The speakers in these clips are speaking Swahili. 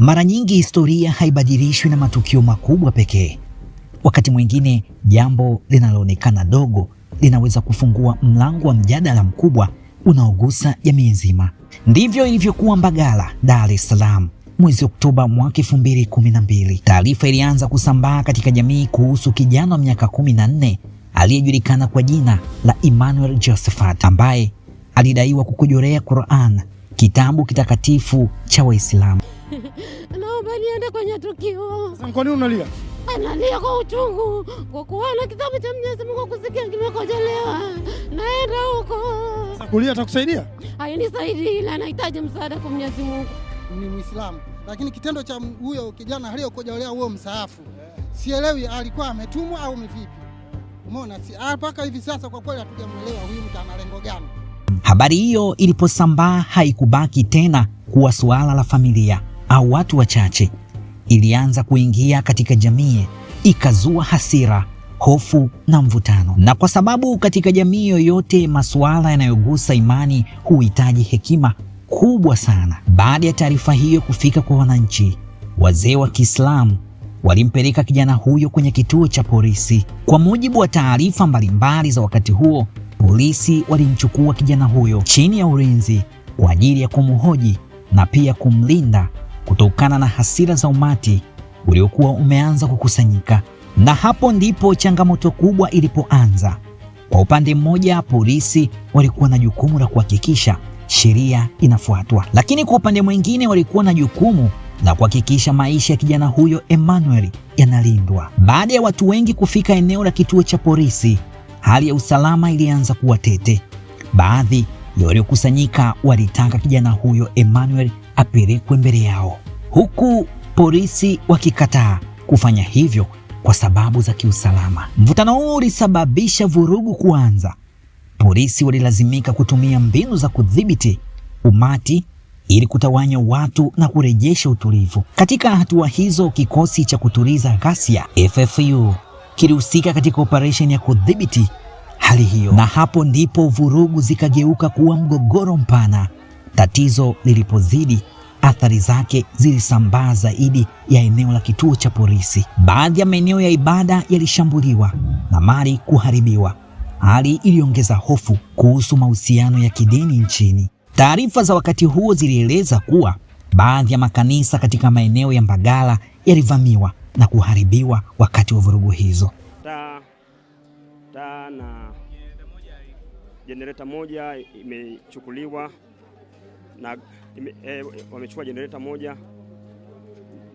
Mara nyingi historia haibadilishwi na matukio makubwa pekee. Wakati mwingine jambo linaloonekana dogo linaweza kufungua mlango wa mjadala mkubwa unaogusa jamii nzima. Ndivyo ilivyokuwa Mbagala, Dar es Salaam, mwezi Oktoba mwaka 2012. Taarifa ilianza kusambaa katika jamii kuhusu kijana wa miaka 14 aliyejulikana kwa jina la Emmanuel Josephat, ambaye alidaiwa kukujorea Qur'an, kitabu kitakatifu cha Waislamu. Naomba niende kwenye tukio. Kwa nini unalia? Analia kwa uchungu, kwa kuona kitabu cha Mwenyezi Mungu kusikia kimekojelewa. Naenda huko. Kulia atakusaidia? Hainisaidii, ila nahitaji msaada kwa Mwenyezi Mungu. Ni Muislamu, lakini kitendo cha huyo kijana aliyekojolea huo msaafu, sielewi alikuwa ametumwa au vipi. Umeona, mpaka hivi sasa kwa kweli hatujamuelewa huyu mtu ana lengo gani. Habari hiyo iliposambaa haikubaki tena kuwa suala la familia au watu wachache. Ilianza kuingia katika jamii, ikazua hasira, hofu na mvutano. Na kwa sababu katika jamii yoyote masuala yanayogusa imani huhitaji hekima kubwa sana. Baada ya taarifa hiyo kufika kwa wananchi, wazee wa Kiislamu walimpeleka kijana huyo kwenye kituo cha polisi. Kwa mujibu wa taarifa mbalimbali za wakati huo, polisi walimchukua kijana huyo chini ya ulinzi kwa ajili ya kumhoji na pia kumlinda kutokana na hasira za umati uliokuwa umeanza kukusanyika. Na hapo ndipo changamoto kubwa ilipoanza. Kwa upande mmoja, polisi walikuwa na jukumu la kuhakikisha sheria inafuatwa, lakini kwa upande mwingine walikuwa na jukumu la kuhakikisha maisha ya kijana huyo Emmanuel yanalindwa. Baada ya watu wengi kufika eneo la kituo cha polisi, hali ya usalama ilianza kuwa tete. Baadhi ya waliokusanyika walitaka kijana huyo Emmanuel apelekwe mbele yao, huku polisi wakikataa kufanya hivyo kwa sababu za kiusalama. Mvutano huu ulisababisha vurugu kuanza. Polisi walilazimika kutumia mbinu za kudhibiti umati ili kutawanya watu na kurejesha utulivu. Katika hatua hizo, kikosi cha kutuliza ghasia FFU kilihusika katika operesheni ya kudhibiti hali hiyo, na hapo ndipo vurugu zikageuka kuwa mgogoro mpana. Tatizo lilipozidi, athari zake zilisambaa zaidi ya eneo la kituo cha polisi. Baadhi ya maeneo ya ibada yalishambuliwa na mali kuharibiwa. Hali iliongeza hofu kuhusu mahusiano ya kidini nchini. Taarifa za wakati huo zilieleza kuwa baadhi ya makanisa katika maeneo ya Mbagala yalivamiwa na kuharibiwa wakati wa vurugu hizo. Na jenereta moja imechukuliwa na wamechukua jenereta moja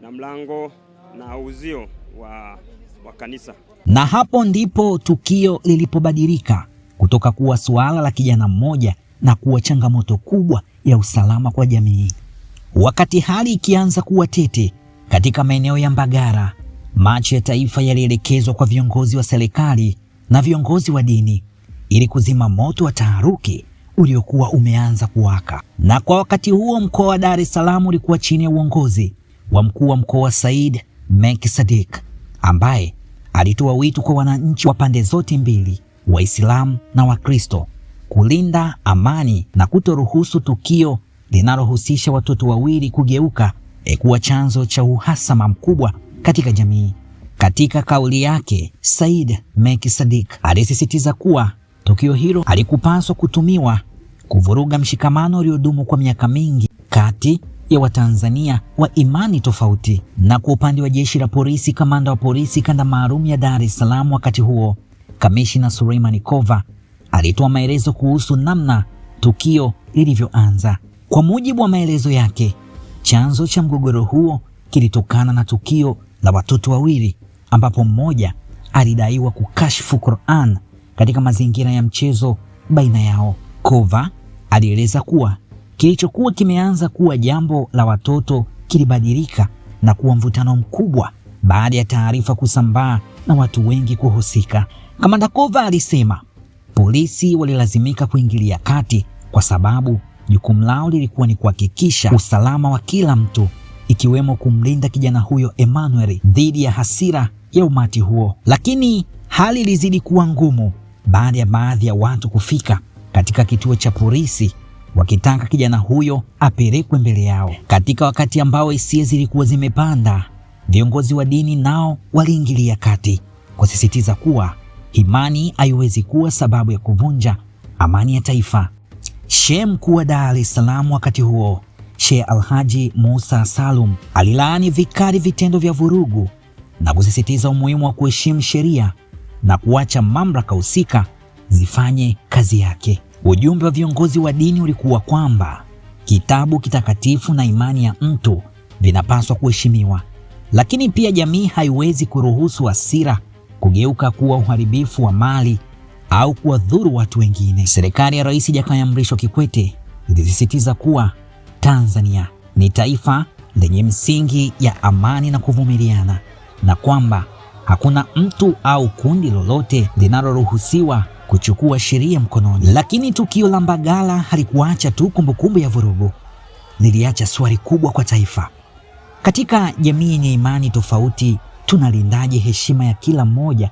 na mlango na uzio wa kanisa. Na hapo ndipo tukio lilipobadilika kutoka kuwa suala la kijana mmoja na kuwa changamoto kubwa ya usalama kwa jamii. Wakati hali ikianza kuwa tete katika maeneo ya Mbagala, macho ya taifa yalielekezwa kwa viongozi wa serikali na viongozi wa dini ili kuzima moto wa taharuki uliokuwa umeanza kuwaka. Na kwa wakati huo mkoa wa Dar es Salaam ulikuwa chini ya uongozi wa mkuu wa mkoa Said Mek Sadik, ambaye alitoa wito kwa wananchi wa pande zote mbili, Waislamu na Wakristo, kulinda amani na kutoruhusu tukio linalohusisha watoto wawili kugeuka kuwa chanzo cha uhasama mkubwa katika jamii. Katika kauli yake, Said Mek Sadik alisisitiza kuwa tukio hilo halikupaswa kutumiwa kuvuruga mshikamano uliodumu kwa miaka mingi kati ya Watanzania wa imani tofauti. Na kwa upande wa jeshi la polisi, kamanda wa polisi kanda maalum ya Dar es Salaam wakati huo, Kamishna Suleiman Kova, alitoa maelezo kuhusu namna tukio lilivyoanza. Kwa mujibu wa maelezo yake, chanzo cha mgogoro huo kilitokana na tukio la watoto wawili ambapo mmoja alidaiwa kukashifu Qur'an katika mazingira ya mchezo baina yao. Kova alieleza kuwa kilichokuwa kimeanza kuwa jambo la watoto kilibadilika na kuwa mvutano mkubwa baada ya taarifa kusambaa na watu wengi kuhusika. Kamanda Kova alisema polisi walilazimika kuingilia kati kwa sababu jukumu lao lilikuwa ni kuhakikisha usalama wa kila mtu, ikiwemo kumlinda kijana huyo Emmanuel dhidi ya hasira ya umati huo. Lakini hali ilizidi kuwa ngumu baada ya baadhi ya watu kufika katika kituo cha polisi wakitaka kijana huyo apelekwe mbele yao. Katika wakati ambao hisia zilikuwa zimepanda, viongozi wa dini nao waliingilia kati kusisitiza kuwa imani haiwezi kuwa sababu ya kuvunja amani ya taifa. Shehe mkuu wa Dar es Salaam wakati huo, Sheikh Alhaji Musa Salum, alilaani vikali vitendo vya vurugu na kusisitiza umuhimu wa kuheshimu sheria na kuacha mamlaka husika zifanye kazi yake. Ujumbe wa viongozi wa dini ulikuwa kwamba kitabu kitakatifu na imani ya mtu vinapaswa kuheshimiwa, lakini pia jamii haiwezi kuruhusu hasira kugeuka kuwa uharibifu wa mali au kuwadhuru watu wengine. Serikali ya Rais Jakaya Mrisho Kikwete ilisisitiza kuwa Tanzania ni taifa lenye msingi ya amani na kuvumiliana, na kwamba hakuna mtu au kundi lolote linaloruhusiwa kuchukua sheria mkononi. Lakini tukio la Mbagala halikuacha tu kumbukumbu ya vurugu, liliacha swali kubwa kwa taifa. Katika jamii yenye imani tofauti, tunalindaje heshima ya kila mmoja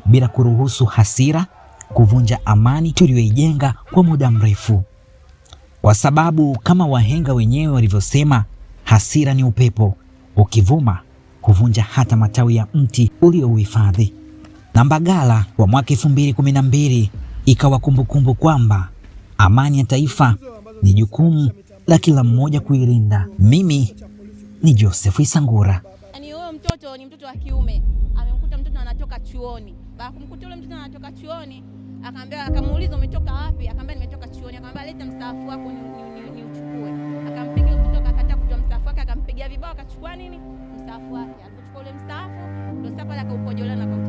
bila kuruhusu hasira kuvunja amani tuliyoijenga kwa muda mrefu? Kwa sababu kama wahenga wenyewe walivyosema, hasira ni upepo, ukivuma kuvunja hata matawi ya mti uliouhifadhi. Na Mbagala wa mwaka 2012 ikawa kumbukumbu kwamba amani ya taifa ni jukumu la kila mmoja kuilinda. Mimi ni Joseph Isangura. Huyo mtoto ni mtoto wa kiume, amemkuta mtoto anatoka chuoni. Baada kumkuta yule mtoto anatoka chuoni, akamuuliza umetoka wapi? Akamwambia nimetoka chuoni. Akamwambia leta mstaafu wako ni uchukue. Akampiga mtoto, akakataa kutoa mstaafu wake, akampigia vibao, akachukua nini? Mstaafu wake. Alipochukua ule mstaafu, ndio sasa akaukojoleana.